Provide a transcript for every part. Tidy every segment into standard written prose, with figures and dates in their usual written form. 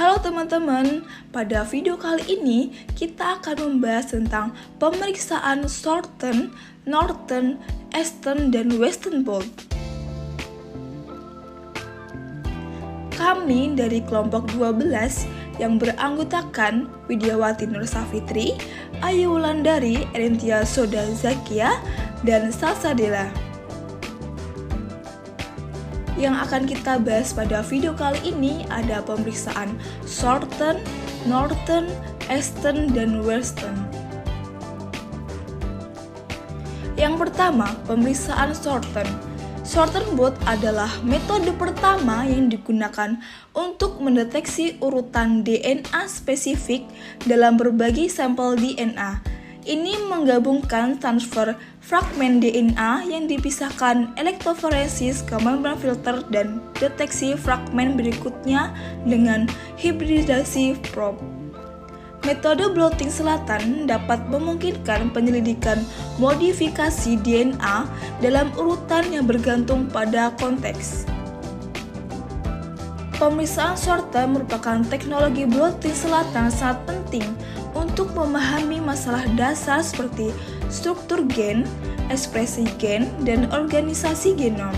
Halo teman-teman, pada video kali ini kita akan membahas tentang pemeriksaan Southern, Northern, Eastern, dan Western Blot. Kami dari kelompok 12 yang beranggotakan Widyawati Nur Safitri, Ayu Wulandari, Erintia Soda Zakia, dan Salsabella. Yang akan kita bahas pada video kali ini ada pemeriksaan Southern, Northern, Eastern, dan Western. Yang pertama, pemeriksaan Southern. Southern Blot adalah metode pertama yang digunakan untuk mendeteksi urutan DNA spesifik dalam berbagai sampel DNA. Ini menggabungkan transfer fragmen DNA yang dipisahkan elektroforesis ke membran filter dan deteksi fragmen berikutnya dengan hibridasi probe. Metode blotting selatan dapat memungkinkan penyelidikan modifikasi DNA dalam urutan yang bergantung pada konteks. Pemeriksaan Southern merupakan teknologi blotting selatan sangat penting untuk memahami masalah dasar seperti struktur gen, ekspresi gen, dan organisasi genom.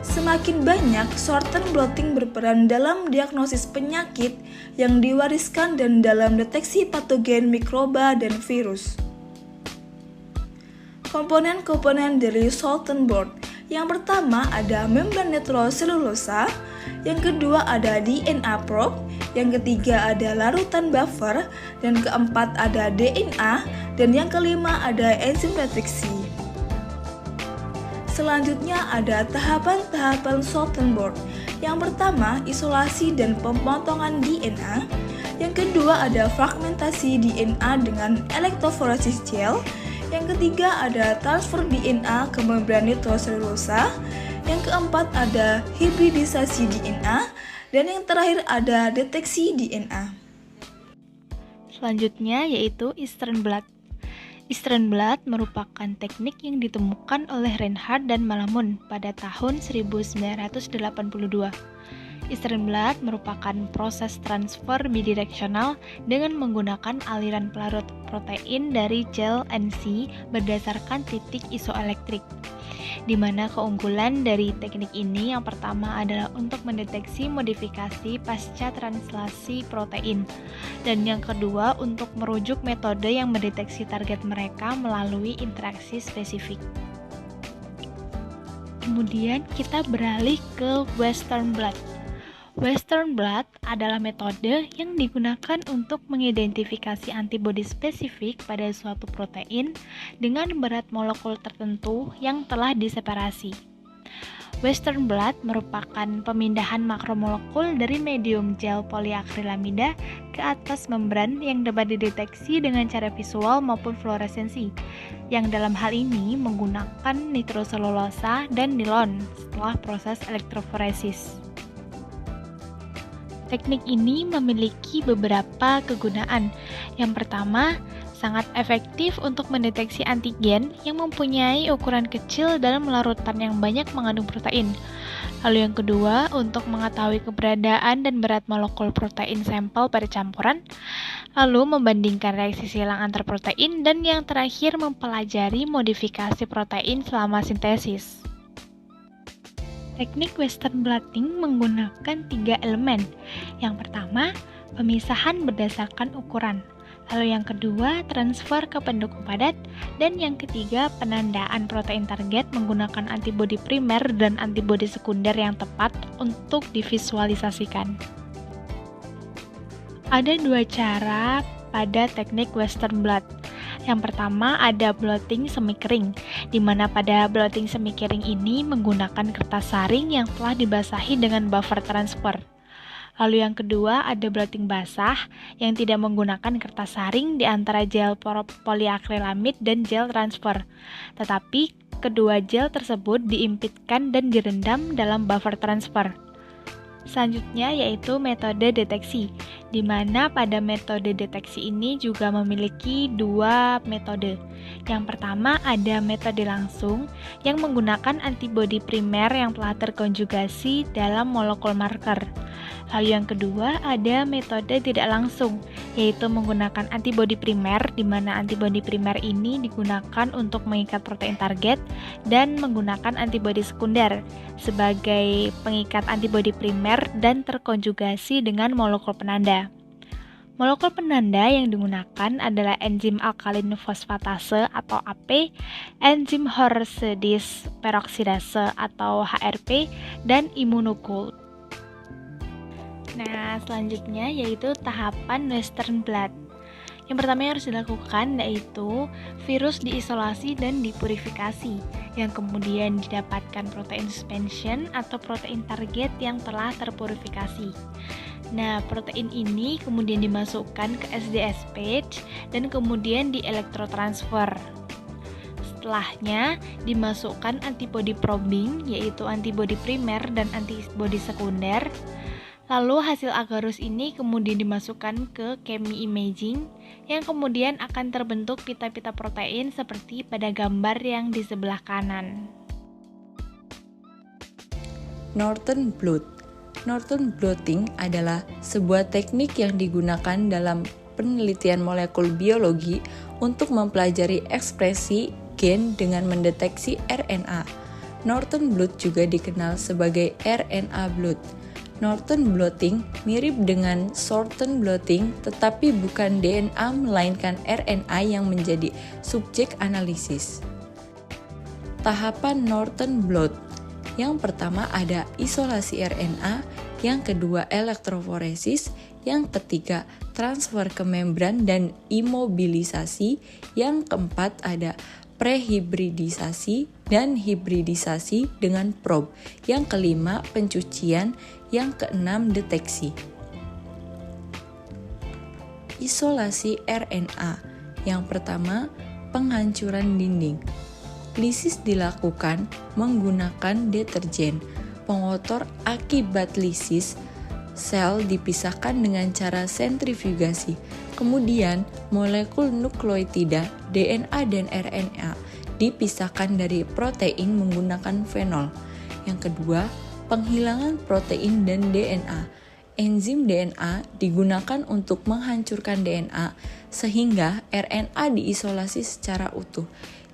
Semakin banyak, Southern blotting berperan dalam diagnosis penyakit yang diwariskan dan dalam deteksi patogen mikroba dan virus. Komponen-komponen dari Southern Blot. Yang pertama ada membran nitroselulosa, yang kedua ada DNA probe, yang ketiga ada larutan buffer, dan keempat ada DNA, dan yang kelima ada enzim deteksi. Selanjutnya ada tahapan-tahapan Southern Blot. Yang pertama isolasi dan pemotongan DNA, yang kedua ada fragmentasi DNA dengan elektroforesis gel, yang ketiga ada transfer DNA ke membran nitroselulosa, yang keempat ada hibridisasi DNA, dan yang terakhir ada deteksi DNA. Selanjutnya yaitu Eastern Blot. Eastern Blot merupakan teknik yang ditemukan oleh Reinhardt dan Malamud pada tahun 1982. Eastern Blot merupakan proses transfer bidireksional dengan menggunakan aliran pelarut protein dari gel NC berdasarkan titik isoelektrik, di mana keunggulan dari teknik ini yang pertama adalah untuk mendeteksi modifikasi pasca translasi protein, dan yang kedua untuk merujuk metode yang mendeteksi target mereka melalui interaksi spesifik. Kemudian kita beralih ke Western Blot. Western Blot adalah metode yang digunakan untuk mengidentifikasi antibodi spesifik pada suatu protein dengan berat molekul tertentu yang telah diseparasi. Western Blot merupakan pemindahan makromolekul dari medium gel poliakrilamida ke atas membran yang dapat dideteksi dengan cara visual maupun fluoresensi, yang dalam hal ini menggunakan nitroselulosa dan nilon setelah proses elektroforesis. Teknik ini memiliki beberapa kegunaan. Yang pertama, sangat efektif untuk mendeteksi antigen yang mempunyai ukuran kecil dalam larutan yang banyak mengandung protein. Lalu yang kedua, untuk mengetahui keberadaan dan berat molekul protein sampel pada campuran, lalu membandingkan reaksi silang antar protein, dan yang terakhir mempelajari modifikasi protein selama sintesis. Teknik Western Blotting menggunakan 3 elemen. Yang pertama, pemisahan berdasarkan ukuran. Lalu yang kedua, transfer ke pendukung padat. Dan yang ketiga, penandaan protein target menggunakan antibodi primer dan antibodi sekunder yang tepat untuk divisualisasikan. Ada 2 cara pada teknik Western Blot. Yang pertama ada blotting semi kering, di mana pada blotting semi kering ini menggunakan kertas saring yang telah dibasahi dengan buffer transfer. Lalu yang kedua ada blotting basah yang tidak menggunakan kertas saring di antara gel poliakrilamid dan gel transfer, tetapi kedua gel tersebut diimpitkan dan direndam dalam buffer transfer. Selanjutnya yaitu metode deteksi, di mana pada metode deteksi ini juga memiliki dua metode. Yang pertama ada metode langsung yang menggunakan antibodi primer yang telah terkonjugasi dalam molekul marker. Lalu yang kedua ada metode tidak langsung, yaitu menggunakan antibodi primer, di mana antibodi primer ini digunakan untuk mengikat protein target dan menggunakan antibodi sekunder sebagai pengikat antibodi primer dan terkonjugasi dengan molekul penanda. Molekul penanda yang digunakan adalah enzim alkalin fosfatase atau AP, enzim Horsedis peroksidase atau HRP, dan imunokul. Nah, selanjutnya yaitu tahapan Western blot. Yang pertama yang harus dilakukan yaitu virus diisolasi dan dipurifikasi, yang kemudian didapatkan protein suspension atau protein target yang telah terpurifikasi. Nah, protein ini kemudian dimasukkan ke SDS page dan kemudian dielektrotransfer. Setelahnya dimasukkan antibody probing, yaitu antibody primer dan antibody sekunder. Lalu hasil agarus ini kemudian dimasukkan ke chemi imaging yang kemudian akan terbentuk pita-pita protein seperti pada gambar yang di sebelah kanan. Norton blot. Norton blotting adalah sebuah teknik yang digunakan dalam penelitian molekul biologi untuk mempelajari ekspresi gen dengan mendeteksi RNA. Norton blot juga dikenal sebagai RNA blot. Norton blotting mirip dengan Thornton blotting, tetapi bukan DNA melainkan RNA yang menjadi subjek analisis. Tahapan Norton blot. Yang pertama ada isolasi RNA, yang kedua elektroforesis, yang ketiga transfer ke membran dan imobilisasi, yang keempat ada prehibridisasi dan hibridisasi dengan probe, yang kelima pencucian, yang keenam deteksi. Isolasi RNA. Yang pertama, penghancuran dinding. Lisis dilakukan menggunakan deterjen. Pengotor akibat lisis, sel dipisahkan dengan cara sentrifugasi. Kemudian, molekul nukleotida, DNA dan RNA dipisahkan dari protein menggunakan fenol. Yang kedua, penghilangan protein dan DNA. Enzim DNA digunakan untuk menghancurkan DNA sehingga RNA diisolasi secara utuh.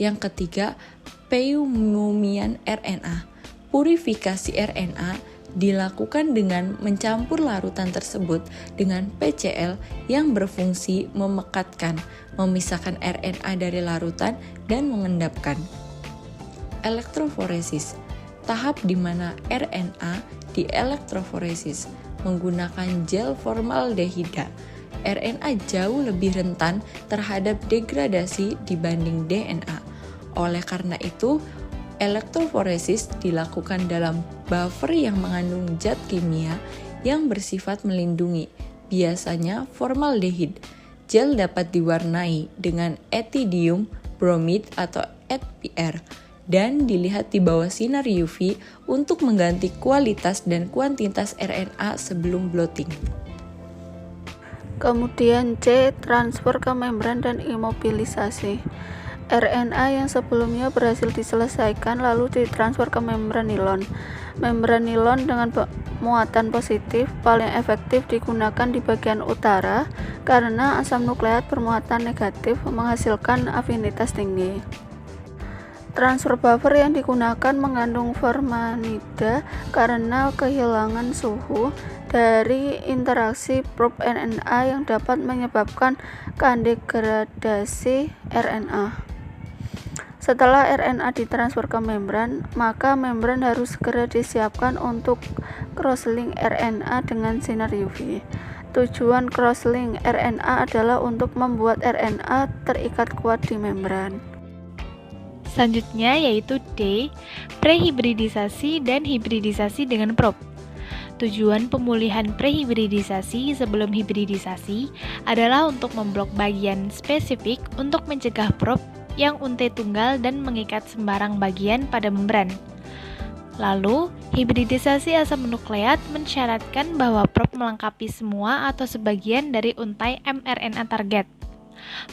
Yang ketiga, peumomian RNA. Purifikasi RNA dilakukan dengan mencampur larutan tersebut dengan PCl yang berfungsi memekatkan, memisahkan RNA dari larutan dan mengendapkan. Elektroforesis. Tahap di mana RNA dielektroforesis menggunakan gel formaldehida. RNA jauh lebih rentan terhadap degradasi dibanding DNA. Oleh karena itu, elektroforesis dilakukan dalam buffer yang mengandung zat kimia yang bersifat melindungi, biasanya formaldehid. Gel dapat diwarnai dengan ethidium bromide atau ETPR dan dilihat di bawah sinar UV untuk mengganti kualitas dan kuantitas RNA sebelum blotting. Kemudian C. Transfer ke membran dan imobilisasi. RNA yang sebelumnya berhasil diselesaikan lalu ditransfer ke membran nilon. Membran nilon dengan muatan positif paling efektif digunakan di bagian utara karena asam nukleat bermuatan negatif menghasilkan afinitas tinggi. Transfer buffer yang digunakan mengandung formaldehyde karena kehilangan suhu dari interaksi probe RNA yang dapat menyebabkan degradasi RNA. Setelah RNA ditransfer ke membran, maka membran harus segera disiapkan untuk crosslink RNA dengan sinar UV. Tujuan crosslink RNA adalah untuk membuat RNA terikat kuat di membran. Selanjutnya yaitu D, prehibridisasi dan hibridisasi dengan probe. Tujuan pemulihan prehibridisasi sebelum hibridisasi adalah untuk memblok bagian spesifik untuk mencegah probe yang untai tunggal dan mengikat sembarang bagian pada membran. Lalu, hibridisasi asam nukleat mensyaratkan bahwa probe melengkapi semua atau sebagian dari untai mRNA target.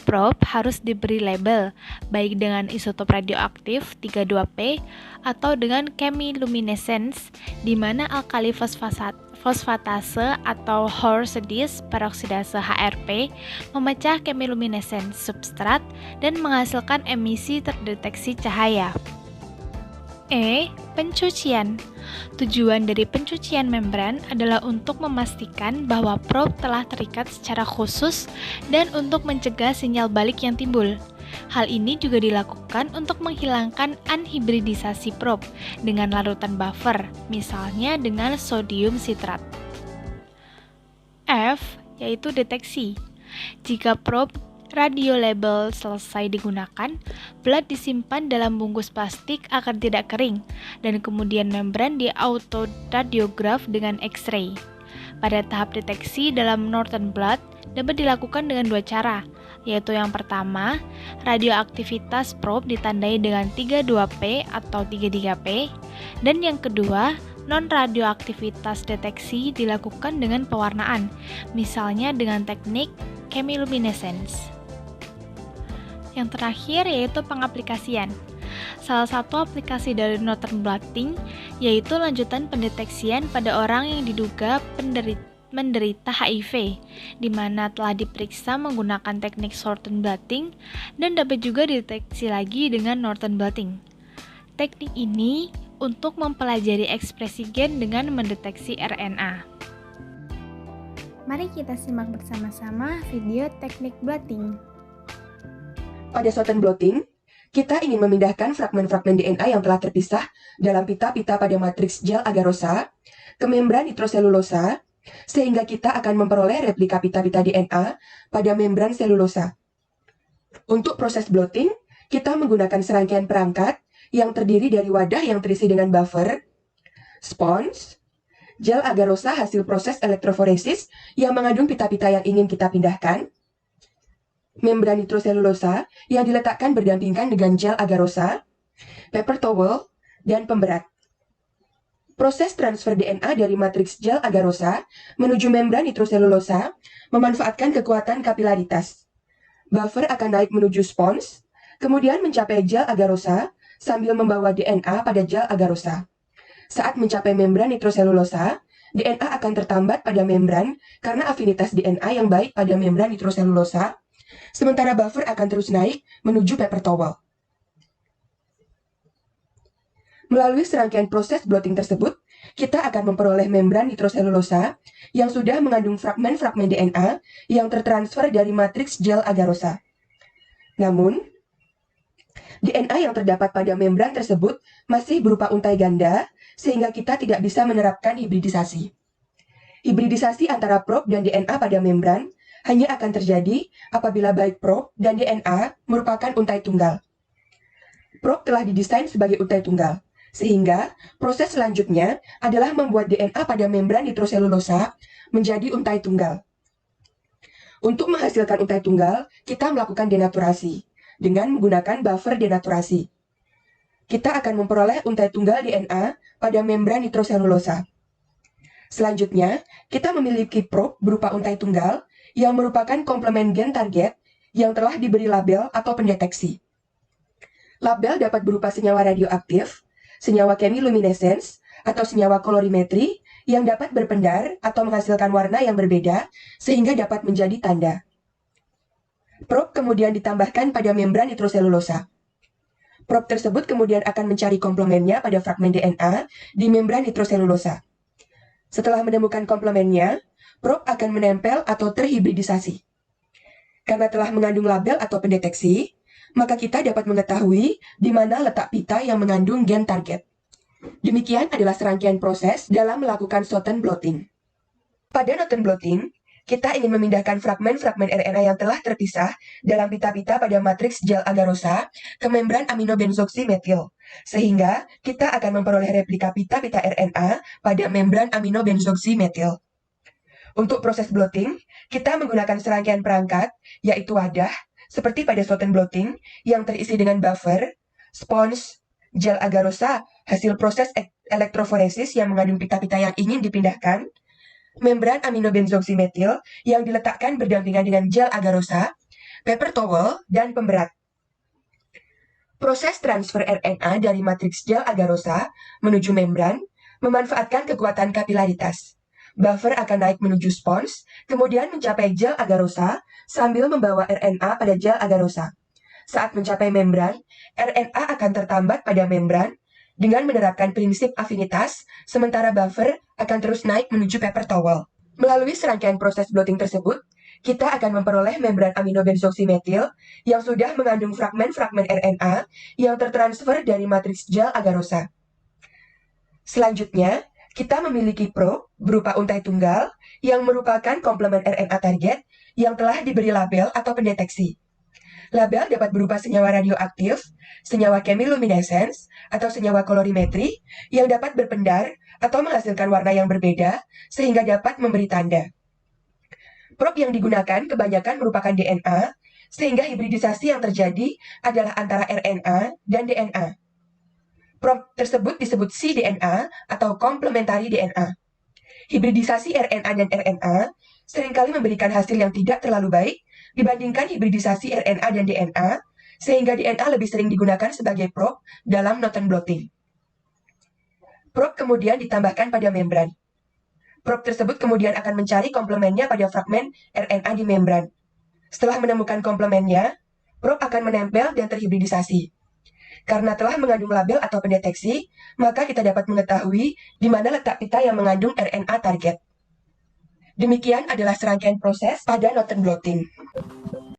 Probe harus diberi label, baik dengan isotop radioaktif 32P atau dengan chemiluminescence, di mana alkali fosfatase atau Horsedis peroksidase HRP memecah chemiluminescence substrat dan menghasilkan emisi terdeteksi cahaya. Pencucian. Tujuan dari pencucian membran adalah untuk memastikan bahwa probe telah terikat secara khusus dan untuk mencegah sinyal balik yang timbul. Hal ini juga dilakukan untuk menghilangkan anhibridisasi probe dengan larutan buffer, misalnya dengan sodium sitrat. Yaitu deteksi. Jika probe radiolabel selesai digunakan, blood disimpan dalam bungkus plastik agar tidak kering, dan kemudian membran di-autoradiograf dengan X-ray. Pada tahap deteksi dalam Northern blot dapat dilakukan dengan dua cara, yaitu yang pertama, radioaktivitas probe ditandai dengan 32P atau 33P, dan yang kedua, non-radioaktivitas deteksi dilakukan dengan pewarnaan, misalnya dengan teknik chemiluminescence. Yang terakhir yaitu pengaplikasian. Salah satu aplikasi dari Northern blotting yaitu lanjutan pendeteksian pada orang yang diduga menderita HIV, di mana telah diperiksa menggunakan teknik Northern blotting dan dapat juga dideteksi lagi dengan Northern blotting. Teknik ini untuk mempelajari ekspresi gen dengan mendeteksi RNA. Mari kita simak bersama-sama video teknik blotting. Pada Northern blotting, kita ingin memindahkan fragmen-fragmen DNA yang telah terpisah dalam pita-pita pada matriks gel agarosa ke membran nitroselulosa, sehingga kita akan memperoleh replika pita-pita DNA pada membran selulosa. Untuk proses blotting, kita menggunakan serangkaian perangkat yang terdiri dari wadah yang terisi dengan buffer, spons, gel agarosa hasil proses elektroforesis yang mengandung pita-pita yang ingin kita pindahkan, membran nitroselulosa yang diletakkan berdampingan dengan gel agarosa, paper towel, dan pemberat. Proses transfer DNA dari matriks gel agarosa menuju membran nitroselulosa memanfaatkan kekuatan kapilaritas. Buffer akan naik menuju spons, kemudian mencapai gel agarosa sambil membawa DNA pada gel agarosa. Saat mencapai membran nitroselulosa, DNA akan tertambat pada membran karena afinitas DNA yang baik pada membran nitroselulosa, sementara buffer akan terus naik menuju paper towel. Melalui serangkaian proses blotting tersebut, kita akan memperoleh membran nitroselulosa yang sudah mengandung fragmen-fragmen DNA yang tertransfer dari matriks gel agarosa. Namun, DNA yang terdapat pada membran tersebut masih berupa untai ganda, sehingga kita tidak bisa menerapkan hibridisasi. Hibridisasi antara probe dan DNA pada membran hanya akan terjadi apabila baik probe dan DNA merupakan untai tunggal. Probe telah didesain sebagai untai tunggal, sehingga proses selanjutnya adalah membuat DNA pada membran nitroselulosa menjadi untai tunggal. Untuk menghasilkan untai tunggal, kita melakukan denaturasi dengan menggunakan buffer denaturasi. Kita akan memperoleh untai tunggal DNA pada membran nitroselulosa. Selanjutnya, kita memiliki probe berupa untai tunggal yang merupakan komplemen gen target yang telah diberi label atau pendeteksi. Label dapat berupa senyawa radioaktif, senyawa chemiluminescence, atau senyawa kolorimetri yang dapat berpendar atau menghasilkan warna yang berbeda sehingga dapat menjadi tanda. Probe kemudian ditambahkan pada membran nitroselulosa. Probe tersebut kemudian akan mencari komplemennya pada fragmen DNA di membran nitroselulosa. Setelah menemukan komplemennya, probe akan menempel atau terhibridisasi. Karena telah mengandung label atau pendeteksi, maka kita dapat mengetahui di mana letak pita yang mengandung gen target. Demikian adalah serangkaian proses dalam melakukan Northern blotting. Pada Northern blotting, kita ingin memindahkan fragmen-fragmen RNA yang telah terpisah dalam pita-pita pada matriks gel agarosa ke membran aminobenzoksimetil, sehingga kita akan memperoleh replika pita-pita RNA pada membran aminobenzoksimetil. Untuk proses blotting, kita menggunakan serangkaian perangkat, yaitu wadah, seperti pada Northern blotting, yang terisi dengan buffer, spons, gel agarosa, hasil proses elektroforesis yang mengandung pita-pita yang ingin dipindahkan, membran aminobenzoksimetil yang diletakkan berdampingan dengan gel agarosa, paper towel, dan pemberat. Proses transfer RNA dari matriks gel agarosa menuju membran memanfaatkan kekuatan kapilaritas. Buffer akan naik menuju spons, kemudian mencapai gel agarosa sambil membawa RNA pada gel agarosa. Saat mencapai membran, RNA akan tertambat pada membran dengan menerapkan prinsip afinitas, sementara buffer akan terus naik menuju paper towel. Melalui serangkaian proses blotting tersebut, kita akan memperoleh membran aminobenzoksimetil yang sudah mengandung fragmen-fragmen RNA yang tertransfer dari matriks gel agarosa. Selanjutnya, kita memiliki probe berupa untai tunggal yang merupakan komplemen RNA target yang telah diberi label atau pendeteksi. Label dapat berupa senyawa radioaktif, senyawa chemiluminescence, atau senyawa kolorimetri yang dapat berpendar atau menghasilkan warna yang berbeda sehingga dapat memberi tanda. Probe yang digunakan kebanyakan merupakan DNA, sehingga hibridisasi yang terjadi adalah antara RNA dan DNA. Probe tersebut disebut cDNA atau complementary DNA. Hibridisasi RNA dan RNA seringkali memberikan hasil yang tidak terlalu baik dibandingkan hibridisasi RNA dan DNA, sehingga DNA lebih sering digunakan sebagai probe dalam Norton blotting. Probe kemudian ditambahkan pada membran. Probe tersebut kemudian akan mencari komplemennya pada fragmen RNA di membran. Setelah menemukan komplemennya, probe akan menempel dan terhibridisasi. Karena telah mengandung label atau pendeteksi, maka kita dapat mengetahui di mana letak pita yang mengandung RNA target. Demikian adalah serangkaian proses pada Norton blotting.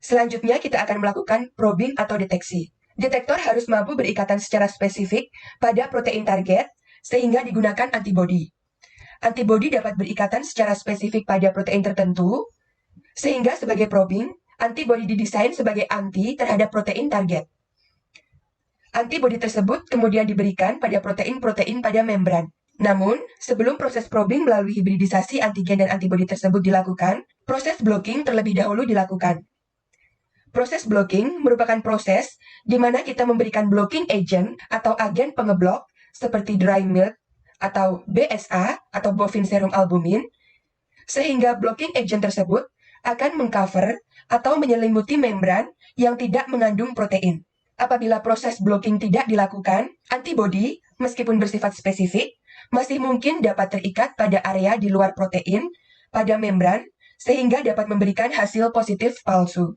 Selanjutnya kita akan melakukan probing atau deteksi. Detektor harus mampu berikatan secara spesifik pada protein target sehingga digunakan antibodi. Antibodi dapat berikatan secara spesifik pada protein tertentu, sehingga sebagai probing, antibodi didesain sebagai anti terhadap protein target. Antibodi tersebut kemudian diberikan pada protein-protein pada membran. Namun, sebelum proses probing melalui hibridisasi antigen dan antibodi tersebut dilakukan, proses blocking terlebih dahulu dilakukan. Proses blocking merupakan proses di mana kita memberikan blocking agent atau agen pengeblok seperti dry milk atau BSA atau bovine serum albumin, sehingga blocking agent tersebut akan mengcover atau menyelimuti membran yang tidak mengandung protein. Apabila proses blocking tidak dilakukan, antibodi, meskipun bersifat spesifik, masih mungkin dapat terikat pada area di luar protein pada membran, sehingga dapat memberikan hasil positif palsu.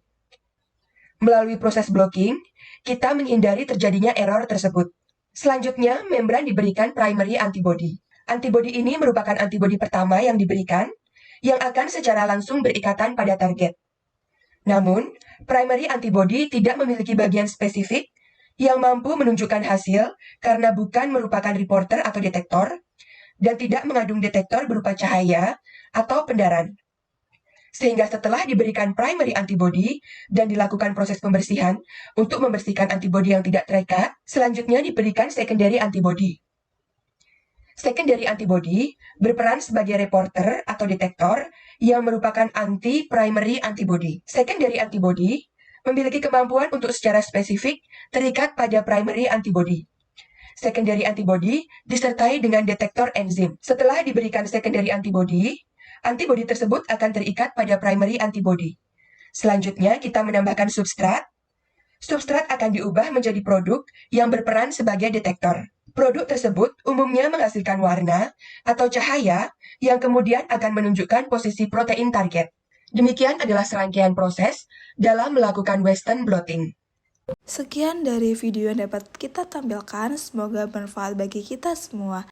Melalui proses blocking, kita menghindari terjadinya error tersebut. Selanjutnya, membran diberikan primary antibody. Antibodi ini merupakan antibodi pertama yang diberikan, yang akan secara langsung berikatan pada target. Namun, primary antibody tidak memiliki bagian spesifik yang mampu menunjukkan hasil karena bukan merupakan reporter atau detektor dan tidak mengandung detektor berupa cahaya atau pendaran. Sehingga setelah diberikan primary antibody dan dilakukan proses pembersihan untuk membersihkan antibodi yang tidak terikat, selanjutnya diberikan secondary antibody. Secondary antibody berperan sebagai reporter atau detektor yang merupakan anti-primary antibody. Secondary antibody memiliki kemampuan untuk secara spesifik terikat pada primary antibody. Secondary antibody disertai dengan detektor enzim. Setelah diberikan secondary antibody, antibody tersebut akan terikat pada primary antibody. Selanjutnya, kita menambahkan substrat. Substrat akan diubah menjadi produk yang berperan sebagai detektor. Produk tersebut umumnya menghasilkan warna atau cahaya yang kemudian akan menunjukkan posisi protein target. Demikian adalah serangkaian proses dalam melakukan Western blotting. Sekian dari video yang dapat kita tampilkan, semoga bermanfaat bagi kita semua.